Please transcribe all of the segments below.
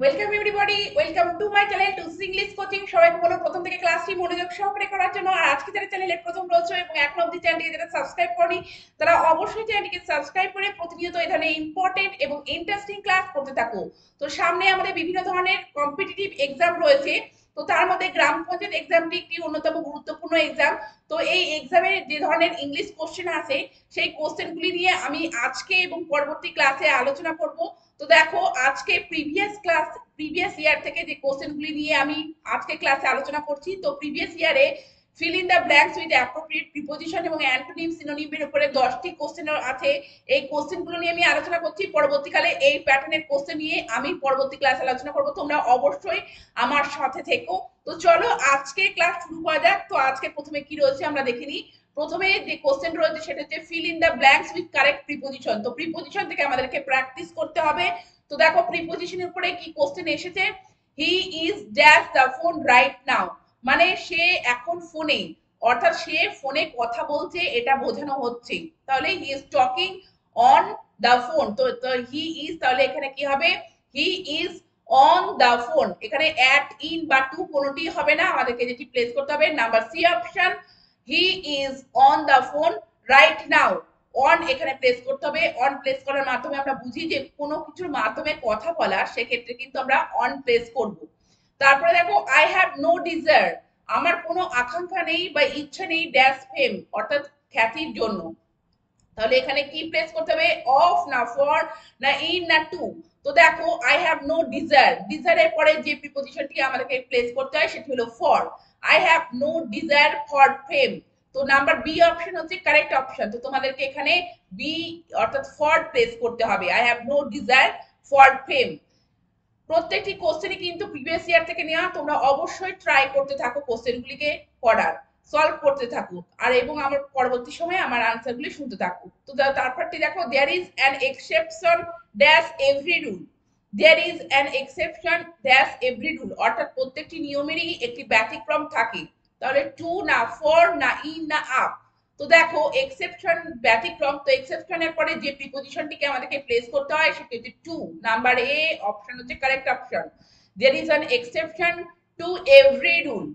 Welcome everybody, welcome to my channel to English coaching. সবাইকে বলো প্রথম থেকে ক্লাসটি মনোযোগ সহকারে করার জন্য। আর আজকে যারা চ্যানেলে প্রথম রয়েছে এবং এখন অবধি চ্যানেলটিকে যারা সাবস্ক্রাইব করনি, তারা অবশ্যই চ্যানেলটিকে সাবস্ক্রাইব করে প্রতিনিয়ত এই ধরনের ইম্পর্টেন্ট এবং ইন্টারেস্টিং ক্লাস করতে থাকো। তো সামনে আমাদের বিভিন্ন ধরনের কম্পিটিটিভ এক্সাম রয়েছে। তো তার মধ্যে গ্রাম পঞ্চায়েত এক্সামটি একটি অন্যতম গুরুত্বপূর্ণ এক্সাম। তো এই এক্সামের যে ধরনের ইংলিশ কোশ্চেন আছে, সেই কোশ্চেনগুলি নিয়ে আমি আজকে এবং পরবর্তী ক্লাসে আলোচনা করব। তো দেখো, আজকে প্রিভিয়াস ইয়ার থেকে যে কোশ্চেনগুলি নিয়ে আমি আজকে ক্লাসে আলোচনা করছি। তো প্রিভিয়াস ইয়ারে fill in the blanks with appropriate preposition এবং অ্যান্টোনিম সিনোনিমের উপরে 10টি কোশ্চেন আছে। এই কোশ্চেনগুলো নিয়ে আমি আলোচনা করছি। পরবর্তীকালে এই প্যাটার্নের কোশ্চেন নিয়ে আমি পরবর্তী ক্লাসে আলোচনা করব। তোমরা অবশ্যই আমার সাথে থেকো। তো চলো আজকে ক্লাস শুরু করা যাক। তো আজকে প্রথমে কি রয়েছে আমরা দেখে নিই। প্রথমে যে কোশ্চেন রয়েছে সেটা হচ্ছে fill in the blanks with correct preposition. তো প্রিপোজিশন থেকে আমাদেরকে প্র্যাকটিস করতে হবে। তো দেখো প্রিপোজিশনের উপরে কি কোশ্চেন এসেছে। He is dash the phone right নাও, মানে সে এখন ফোনে, অর্থাৎ সে ফোনে কথা বলছে, এটা বোঝানো হচ্ছে। তাহলে he is talking on the phone. তো হি ইজ, তাহলে এখানে কি হবে, he is on the phone. এখানে অ্যাট, ইন বা টু কোনোটি হবে না, আমাদেরকে যেটি প্লেস করতে হবে number C option, he is on the phone right now. On এখানে প্লেস করতে হবে। অন প্লেস করার মাধ্যমে আমরা বুঝি যে কোনো কিছুর মাধ্যমে কথা বলা, সেক্ষেত্রে কিন্তু আমরা অন প্লেস করব। তারপরে দেখো আই হ্যাভ নো ডিজায়ার, আমার কোনো আকাঙ্ক্ষা নেই বা ইচ্ছা নেই ড্যাশ ফেম, অর্থাৎ খ্যাতির জন্য। তাহলে এখানে কি প্লেস করতে হবে, অফ না ফর না ইন না টু। তো দেখো আই হ্যাভ নো ডিজায়ার, ডিজায়ারের পরে যে প্রিপোজিশনটি আমাদেরকে প্লেস করতে হয় সেটি হলো for. I have no desire for fame. তো নাম্বার বি অপশন হচ্ছে কারেক্ট অপশন। তো তোমাদেরকে এখানে বি অর্থাৎ ফর প্লেস করতে হবে। I have no desire for fame. প্রত্যেকটি কোশ্চেনই কিন্তু প্রিভিয়াস ইয়ার থেকে নেওয়া। তোমরা অবশ্যই ট্রাই করতে থাকো কোশ্চেনগুলিকে করার, সলভ করতে থাকো, আর এবং আমার পরবর্তী সময়ে আমার আনসারগুলি শুনতে থাকো। তো তারপরটি দেখো, there is an exception dash every rule. There is an exception dash every rule, অর্থাৎ প্রত্যেকটি নিয়মেরই একটি ব্যতিক্রম থাকে। তাহলে টু না ফর না ইন না আপ। তো দেখো এক্সেপশন ব্যতিক্রম, তো এক্সেপশনের পরে যে প্রিপোজিশনটিকে আমাদেরকে প্লেস করতে হয় সেটি হচ্ছে টু। নাম্বার এ অপশন হচ্ছে correct option. There is an exception to every rule.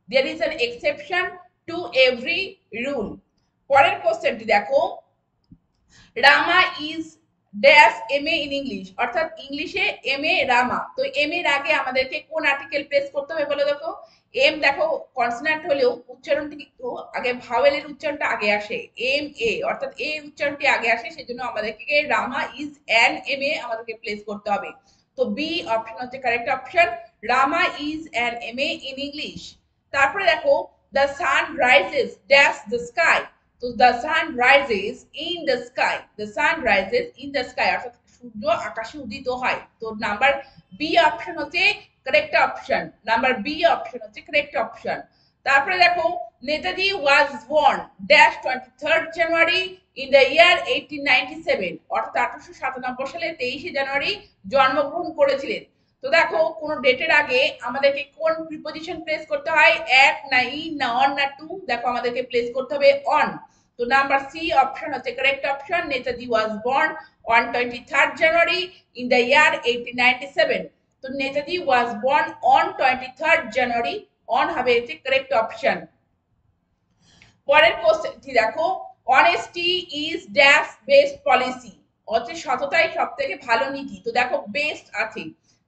There is an exception to every rule. পরের কোশ্চেনটি দেখো, Rama is dash M A in English, অর্থাৎ ইংলিশে এম এ রামা। তো এম এর আগে আমাদেরকে কোন আর্টিকেল প্লেস করতে হবে বলে দেখো। এম দেখো কনসোনান্ট হলেও উচ্চারণটি কিন্তু আগে ভাওয়েলের উচ্চারণটা আগে আসে, এম এ, অর্থাৎ এ উচ্চারণটি আগে আসে, সেজন্য আমাদেরকে Rama is an M A আমাদেরকে প্লেস করতে হবে। তো বি অপশন হচ্ছে correct option, Rama is an M A in English. তারপরে দেখো the sun rises dash the sky. তো the sun rises in the sky, the sun rises in the sky, অর্থাৎ সূর্য আকাশে উদিত হয়। তো নাম্বার বি অপশন হচ্ছে correct option, number B option হচ্ছে কারেক্ট অপশন। তারপরে দেখো Netaji was born dash 23rd January in the year 1897, অর্থাৎ 1897 সালে 23শে জানুয়ারি জন্মগ্রহণ করেছিলেন। তো দেখো কোন ডেটের আগে আমাদেরকে কোন প্রিপোজিশন প্লেস করতে হয়, অ্যাট না ইন না অন না টু। দেখো আমাদেরকে প্লেস করতে হবে অন। তো নাম্বার সি অপশন হচ্ছে correct option, Netaji was born on 23rd January in the year 1897। তো Netaji was born on 23rd January, on হবে হচ্ছে কারেক্ট অপশন। পরের কোশ্চেনটি দেখো, honesty is dash best policy, অর্থাৎ সততাই সব থেকে ভালো নীতি। তো দেখো বেস্ট আছে,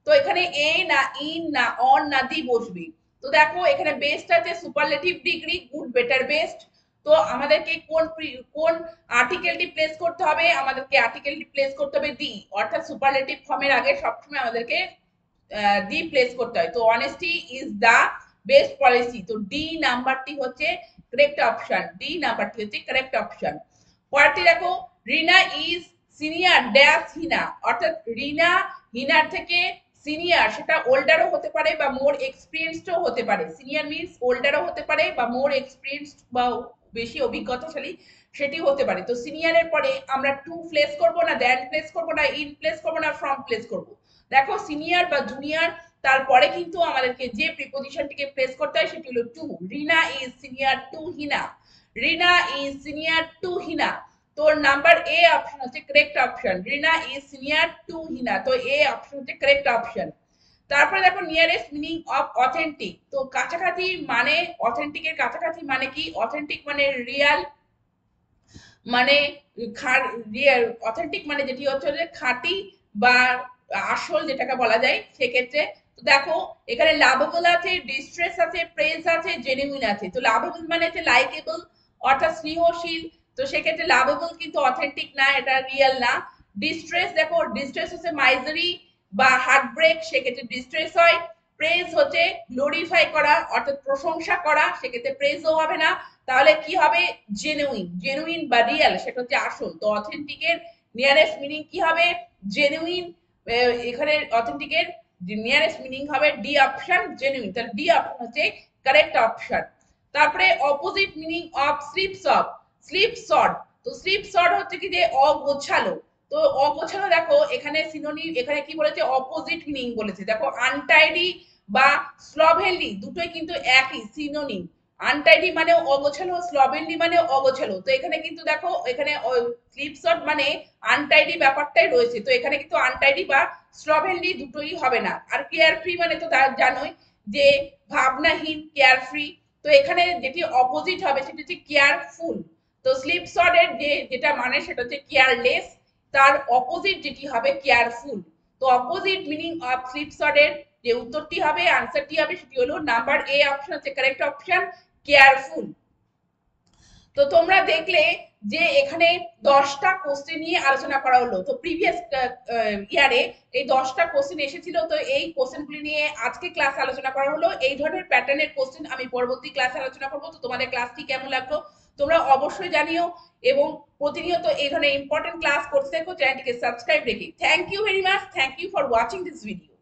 তো এখানে এ না ইন না অন না দি বসবে। তো দেখো এখানে বেস্ট আছে superlative degree, good better best. তো আমাদেরকে কোন কোন আর্টিকেলটি প্লেস করতে হবে, আমাদেরকে আর্টিকেলটি প্লেস করতে হবে দি, অর্থাৎ সুপারলেটিভ ফর্মের আগে সবসময় আমাদেরকে ডি প্লেস করতে হয়। তো honesty is the best policy. তো ডি নাম্বারটি হচ্ছে কারেক্ট অপশন, ডি নাম্বারটি হচ্ছে কারেক্ট অপশন। পরেরটি দেখো, রিনা ইজ সিনিয়র ড্যাশ হিনা, অর্থাৎ রিনা হিনার থেকে সিনিয়র, সেটা ওল্ডারও হতে পারে বা মোর এক্সপিরিয়েন্সডও হতে পারে। সিনিয়র মিন্স ওল্ডারও হতে পারে বা মোর এক্সপিরিয়েন্সড বা বেশি অভিজ্ঞতাশালী সেটি হতে পারে। তো সিনিয়রের পরে আমরা টু প্লেস করব না, দ্যান প্লেস করব না, ইন প্লেস করব না, ফ্রম প্লেস করব। দেখো সিনিয়র বা জুনিয়র, তারপরে কিন্তু আমাদেরকে যে প্রিপোজিশনটিকে প্লেস করতে হয় সেটি হলো to. Rina is senior to Hina, Rina is senior to Hina. তো নাম্বার এ অপশন হচ্ছে correct option, Rina is senior to Hina. তো এ অপশন হচ্ছে কারেক্ট অপশন। তারপরে দেখো নিয়ারেস্ট মিনিং অফ অথেন্টিক, তো কাছাকাছি মানে অথেন্টিকের কাছাকাছি মানে কি, অথেন্টিক মানে রিয়াল, মানে রিয়াল অথেন্টিক মানে যেটি হচ্ছে যে খাঁটি বা আসল যেটাকে বলা যায় সেক্ষেত্রে। তো দেখো এখানে লাভেবল আছে, ডিস্ট্রেস আছে, প্রেজ আছে, জেনুইন আছে। তো লাভেবল মানে হচ্ছে লাইকেবল অর্থাৎ স্নেহশীল, তো সেক্ষেত্রে লাভেবল কিন্তু অথেন্টিক না, এটা রিয়েল না। ডিস্ট্রেস, দেখো ডিস্ট্রেস হচ্ছে মাইজারি বা হার্ট ব্রেক, সেক্ষেত্রে ডিস্ট্রেস হয়। প্রেজ হচ্ছে গ্লোরিফাই করা অর্থাৎ প্রশংসা করা, সেক্ষেত্রে প্রেজও হবে না। তাহলে কি হবে, জেনুইন, জেনুইন বা রিয়েল সেটা হচ্ছে আসল। তো অথেন্টিকের নিয়ারেস্ট মিনিং কি হবে, জেনুইন। এখানে অথেন্টিকের নিয়ারেস্ট মিনিং হবে ডি অপশন, জেনুইন। তাহলে ডি অপশন হচ্ছে কারেক্ট অপশন। তারপরে অপোজিট মিনিং অফ স্লিপসড, স্লিপসড, তো স্লিপসড হচ্ছে কি যে অগোছালো। তো অগোছালো দেখো এখানে সিনোনিম, এখানে কি বলেছে অপোজিট মিনিং বলেছে। দেখো আনটাইডি বা স্লভেনলি দুটোই কিন্তু একই সিনোনিম। আনটাইডি মানে অগোছালো, স্লভেনলি মানে অগোছালো। তো এখানে কিন্তু দেখো এখানে স্লিপসড মানে আনটাইডি ব্যাপারটাই রয়েছে, তো এখানে কিন্তু আনটাইডি বা স্লভেনলি দুটোই হবে না। আর কেয়ার ফ্রি মানে তো জানোই যে ভাবনাহীন, কেয়ার ফ্রি। তো এখানে যেটি অপোজিট হবে সেটা হচ্ছে কেয়ারফুল। তো স্লিপসড এর যেটা মানে সেটা হচ্ছে কেয়ারলেস, তার অপোজিট যেটি হবে কেয়ারফুল। তো অপোজিট মিনিং অফ স্লিপসড এর যে উত্তরটি হবে, আনসারটি হবে, সেটি হলো নাম্বার এ অপশন হচ্ছে কারেক্ট অপশন, কেয়ারফুল। তো তোমরা দেখলে যে এখানে 10টা কোশ্চেন নিয়ে আলোচনা করা হলো। তো প্রিভিয়াস ইয়ারে এই 10টা কোশ্চেন এসেছিল, তো এই কোশ্চেনগুলি নিয়ে আজকে ক্লাস আলোচনা করা হলো। এই ধরনের প্যাটার্নের কোশ্চেন আমি পরবর্তী ক্লাসে আলোচনা করবো। তো তোমাদের ক্লাসটি কেমন লাগলো তোমরা অবশ্যই জানিও, এবং প্রতিনিয়ত এই ধরনের ইম্পর্টেন্ট ক্লাস করতে থাকো চ্যানেলটিকে সাবস্ক্রাইব রেখে। Thank you very much, thank you for watching this video.